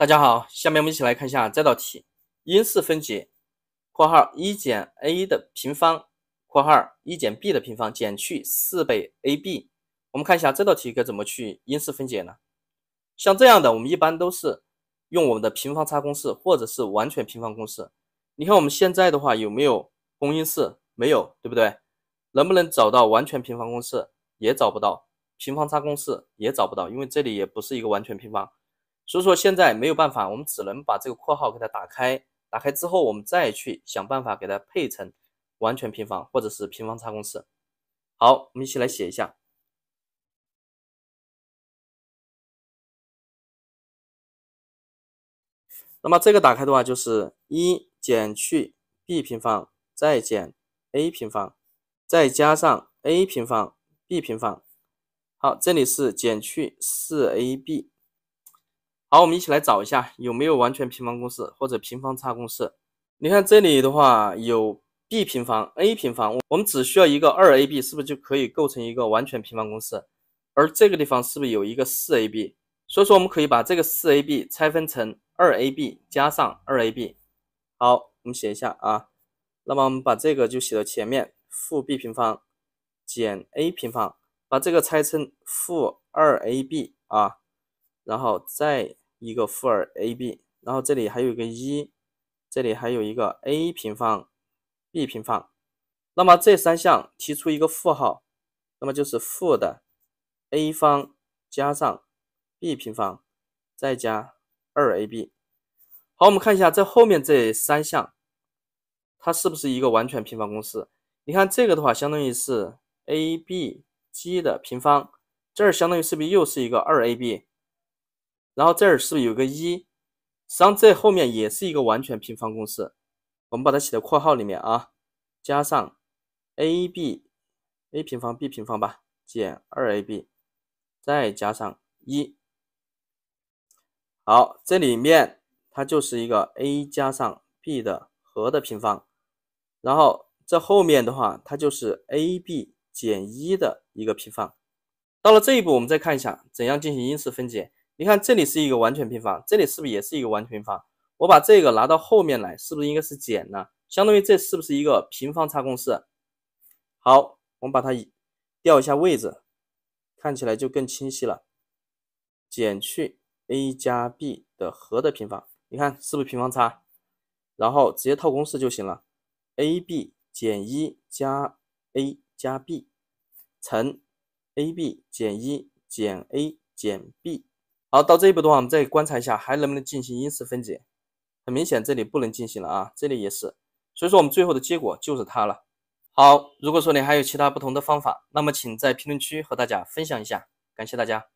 大家好，下面我们一起来看一下这道题，因式分解（括号1减 a 的平方）（括号1减 b 的平方）减去4倍 ab。我们看一下这道题该怎么去因式分解呢？像这样的，我们一般都是用我们的平方差公式或者是完全平方公式。你看我们现在的话有没有公因式？没有，对不对？能不能找到完全平方公式？也找不到，平方差公式也找不到，因为这里也不是一个完全平方。所以说现在没有办法，我们只能把这个括号给它打开，打开之后我们再去想办法给它配成完全平方或者是平方差公式。好，我们一起来写一下。那么这个打开的话就是1减去 b 平方再减 a 平方再加上 a 平方 b 平方。好，这里是减去 4ab。好，我们一起来找一下有没有完全平方公式或者平方差公式。你看这里的话有 b 平方 a 平方，我们只需要一个 2ab 是不是就可以构成一个完全平方公式？而这个地方是不是有一个 4ab？ 所以说我们可以把这个 4ab 拆分成 2ab 加上 2ab。 好，我们写一下啊。那么我们把这个就写到前面，负 b 平方减 a 平方，把这个拆成负 2ab 啊，然后再一个负 2ab， 然后这里还有一个1，这里还有一个 a 平方 b 平方。那么这三项提出一个负号，那么就是负的 a 方加上 b 平方再加 2ab。 好，我们看一下这后面这三项它是不是一个完全平方公式。你看这个的话相当于是 abg 的平方，这儿相当于是不是又是一个 2ab， 然后这儿是不是有个1，实际上这后面也是一个完全平方公式，我们把它写在括号里面啊，加上 ab a 平方 b 平方吧减 2ab 再加上1。好，这里面它就是一个 a 加上 b 的和的平方，然后这后面的话它就是 ab 减1的一个平方。到了这一步我们再看一下怎样进行因式分解。你看这里是一个完全平方，这里是不是也是一个完全平方？我把这个拿到后面来，是不是应该是减呢？相当于这是不是一个平方差公式？好，我们把它调一下位置，看起来就更清晰了。减去 a 加 b 的和的平方，你看是不是平方差？然后直接套公式就行了。ab 减1加 a 加 b 乘 ab 减1减 a 减 b。 好，到这一步的话我们再观察一下还能不能进行因式分解。很明显这里不能进行了啊，这里也是，所以说我们最后的结果就是它了。好，如果说你还有其他不同的方法，那么请在评论区和大家分享一下，感谢大家。